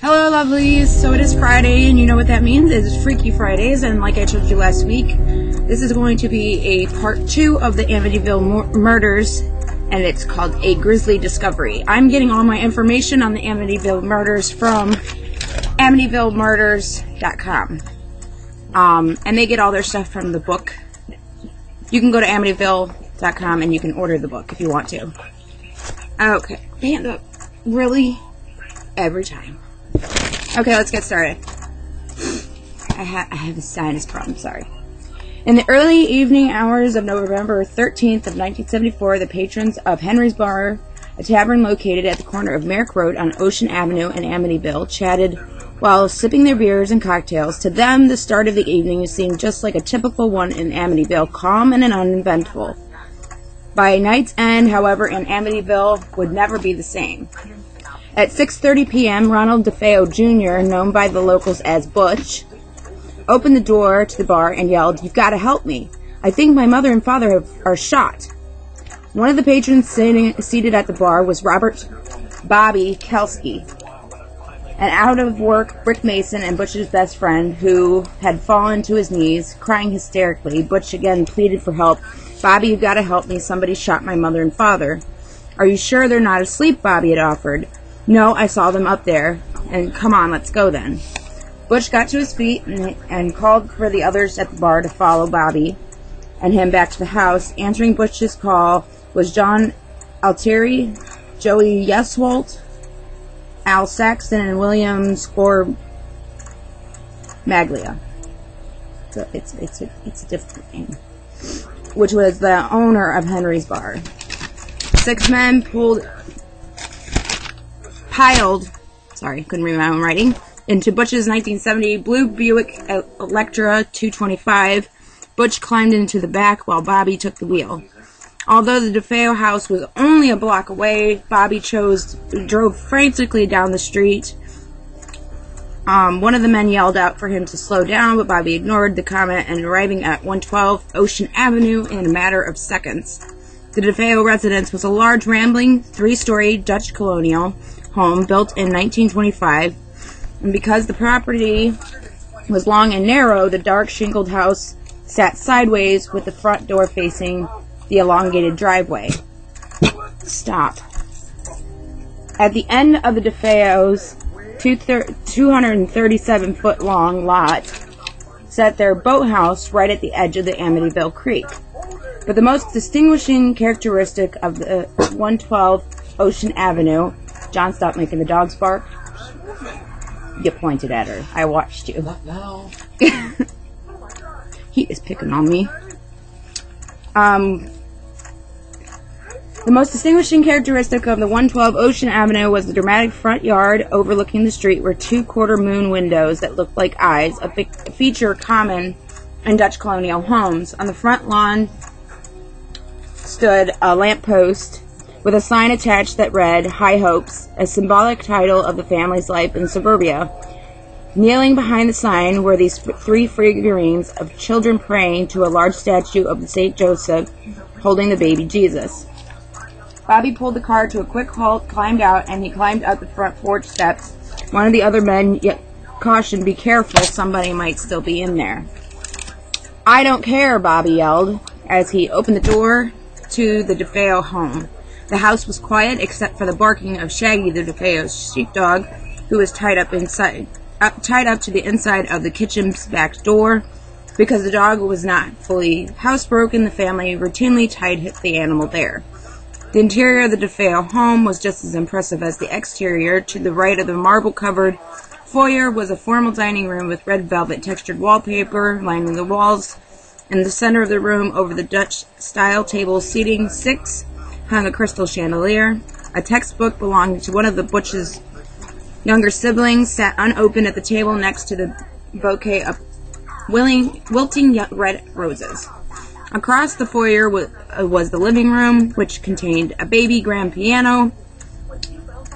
Hello, lovelies. So it is Friday, and you know what that means. It is Freaky Fridays, and like I told you last week, this is going to be a part 2 of the Amityville murders, and it's called A Grisly Discovery. I'm getting all my information on the Amityville murders from AmityvilleMurders.com. And they get all their stuff from the book. You can go to Amityville.com and you can order the book if you want to. Okay, hand up. Really? Every time. Okay, let's get started. I have a sinus problem, sorry. In the early evening hours of November 13th of 1974, the patrons of Henry's Bar, a tavern located at the corner of Merrick Road on Ocean Avenue in Amityville, chatted while sipping their beers and cocktails. To them, the start of the evening seemed just like a typical one in Amityville, calm and uneventful. By night's end, however, in Amityville would never be the same. At 6:30 p.m., Ronald DeFeo Jr., known by the locals as Butch, opened the door to the bar and yelled, "You've got to help me. I think my mother and father are shot." One of the patrons seated at the bar was Robert Bobby Kelsky, an out-of-work brick mason and Butch's best friend who had fallen to his knees, crying hysterically. Butch again pleaded for help. "Bobby, you've got to help me. Somebody shot my mother and father." "Are you sure they're not asleep?" Bobby had offered. "No, I saw them up there. And come on, let's go then." Butch got to his feet and called for the others at the bar to follow Bobby and him back to the house. Answering Butch's call was John Altieri, Joey Yeswalt, Al Saxton, and William Maglia. So it's a different name. Which was the owner of Henry's Bar. 6 men couldn't read my own writing, into Butch's 1970 blue Buick Electra 225. Butch climbed into the back while Bobby took the wheel. Although the DeFeo house was only a block away, Bobby drove frantically down the street. One of the men yelled out for him to slow down, but Bobby ignored the comment and arriving at 112 Ocean Avenue in a matter of seconds. The DeFeo residence was a large, rambling, 3-story Dutch colonial home built in 1925, and because the property was long and narrow, the dark shingled house sat sideways with the front door facing the elongated driveway. Stop. At the end of the DeFeo's 237-foot-long lot sat their boathouse right at the edge of the Amityville Creek. But the most distinguishing characteristic of the 112 Ocean Avenue... John, stop making the dogs bark. You pointed at her. I watched you. Not now. He is picking on me. The most distinguishing characteristic of the 112 Ocean Avenue was the dramatic front yard overlooking the street were 2 quarter-moon windows that looked like eyes, a feature common in Dutch colonial homes. On the front lawn stood a lamppost with a sign attached that read, "High Hopes," a symbolic title of the family's life in suburbia. Kneeling behind the sign were these 3 figurines of children praying to a large statue of the St. Joseph holding the baby Jesus. Bobby pulled the car to a quick halt, climbed out, and he climbed up the front porch steps. One of the other men cautioned, "Be careful, somebody might still be in there." "I don't care," Bobby yelled as he opened the door to the DeFeo home. The house was quiet except for the barking of Shaggy, the DeFeo's sheepdog, who was tied up to the inside of the kitchen's back door. Because the dog was not fully housebroken, the family routinely tied the animal there. The interior of the DeFeo home was just as impressive as the exterior. To the right of the marble-covered foyer was a formal dining room with red velvet textured wallpaper lining the walls. In the center of the room, over the Dutch-style table seating 6, hung a crystal chandelier. A textbook belonging to one of the Butch's younger siblings sat unopened at the table next to the bouquet of wilting red roses. Across the foyer was the living room, which contained a baby grand piano.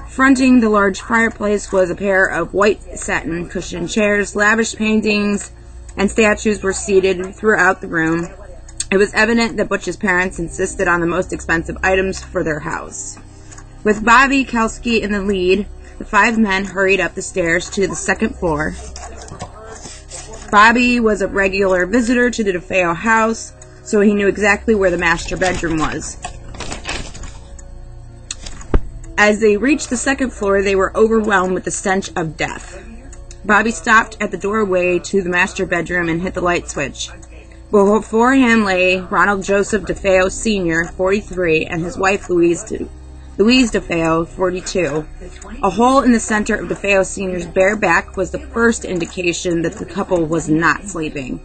Fronting the large fireplace was a pair of white satin cushioned chairs. Lavish paintings and statues were seated throughout the room. It was evident that Butch's parents insisted on the most expensive items for their house. With Bobby Kelsky in the lead, the 5 men hurried up the stairs to the 2nd floor. Bobby was a regular visitor to the DeFeo house, so he knew exactly where the master bedroom was. As they reached the 2nd floor, they were overwhelmed with the stench of death. Bobby stopped at the doorway to the master bedroom and hit the light switch. Before him lay Ronald Joseph DeFeo Sr., 43, and his wife Louise DeFeo, 42. A hole in the center of DeFeo Sr.'s bare back was the first indication that the couple was not sleeping.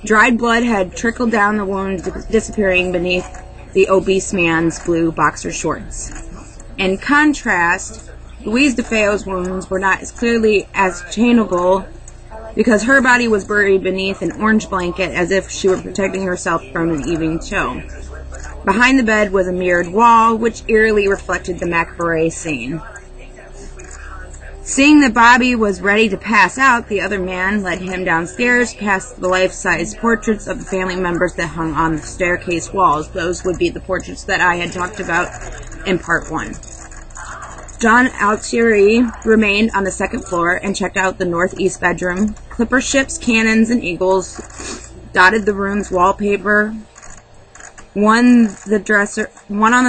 Dried blood had trickled down the wound, disappearing beneath the obese man's blue boxer shorts. In contrast, Louise DeFeo's wounds were not as clearly ascertainable because her body was buried beneath an orange blanket as if she were protecting herself from an evening chill. Behind the bed was a mirrored wall, which eerily reflected the macabre scene. Seeing that Bobby was ready to pass out, the other man led him downstairs past the life-size portraits of the family members that hung on the staircase walls. Those would be the portraits that I had talked about in part 1. John Altieri remained on the 2nd floor and checked out the northeast bedroom. Clipper ships, cannons, and eagles dotted the room's wallpaper. One on the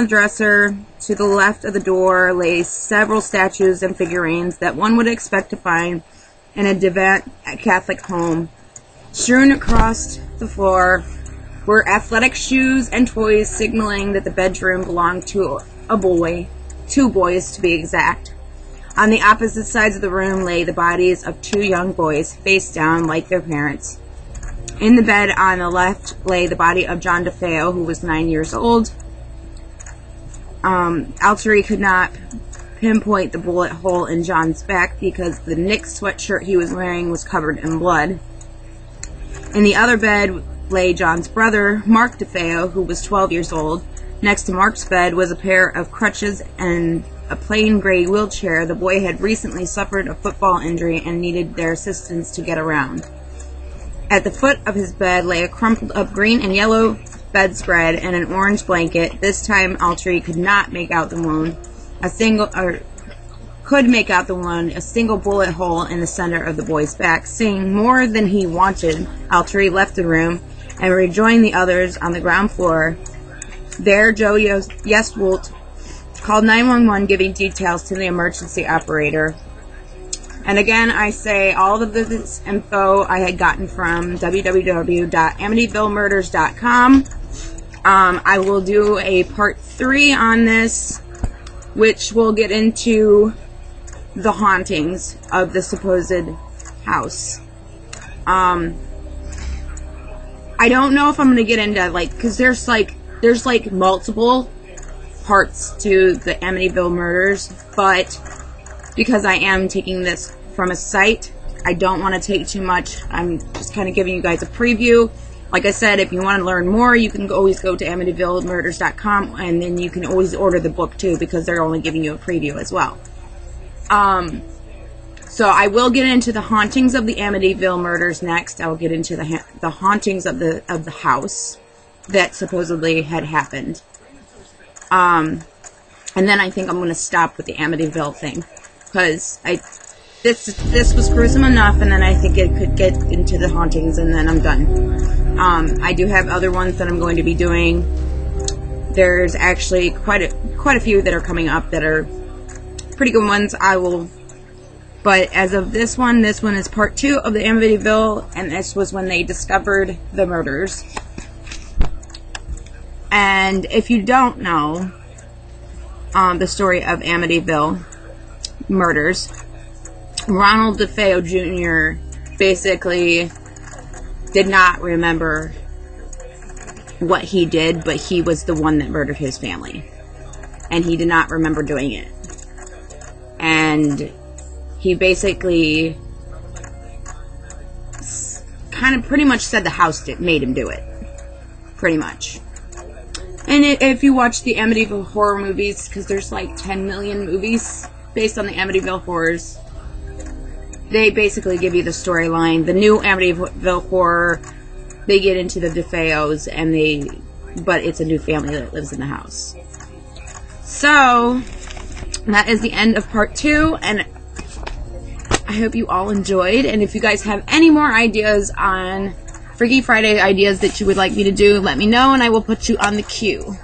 dresser to the left of the door lay several statues and figurines that one would expect to find in a devout Catholic home. Strewn across the floor were athletic shoes and toys, signaling that the bedroom belonged to a boy, 2 boys to be exact. On the opposite sides of the room lay the bodies of 2 young boys, face down like their parents. In the bed on the left lay the body of John DeFeo, who was 9 years old. Altieri could not pinpoint the bullet hole in John's back because the Knicks sweatshirt he was wearing was covered in blood. In the other bed lay John's brother, Mark DeFeo, who was 12 years old. Next to Mark's bed was a pair of crutches and a plain gray wheelchair. The boy had recently suffered a football injury and needed their assistance to get around. At the foot of his bed lay a crumpled up green and yellow bedspread and an orange blanket. This time Altieri could not make out the wound. A single bullet hole in the center of the boy's back. Seeing more than he wanted, Altieri left the room and rejoined the others on the ground floor. There, Joe Yestwolt called 911, giving details to the emergency operator. And again, I say all of this info I had gotten from www.amityvillemurders.com. I will do a part 3 on this, which will get into the hauntings of the supposed house. I don't know if I'm going to get into, because there's multiple parts to the Amityville murders, but because I am taking this from a site, I don't want to take too much. I'm just kind of giving you guys a preview. Like I said, if you want to learn more, you can always go to amityvillemurders.com, and then you can always order the book too, because they're only giving you a preview as well. So I will get into the hauntings of the Amityville murders next. I will get into the hauntings of the house that supposedly had happened. And then I think I'm going to stop with the Amityville thing, because this was gruesome enough, and then I think it could get into the hauntings, and then I'm done. I do have other ones that I'm going to be doing. There's actually quite a few that are coming up that are pretty good ones. But as of this one is part 2 of the Amityville, and this was when they discovered the murders. And if you don't know the story of Amityville murders, Ronald DeFeo Jr. basically did not remember what he did, but he was the one that murdered his family. And he did not remember doing it. And he basically kind of pretty much said the house made him do it. Pretty much. And if you watch the Amityville horror movies, because there's 10 million movies based on the Amityville horrors, they basically give you the storyline. The new Amityville horror, they get into the DeFeos, but it's a new family that lives in the house. So, that is the end of part 2, and I hope you all enjoyed. And if you guys have any more ideas on Freaky Friday ideas that you would like me to do, let me know, and I will put you on the queue.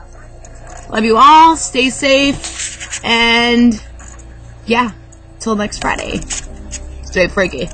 Love you all. Stay safe. And yeah, till next Friday. Stay freaky.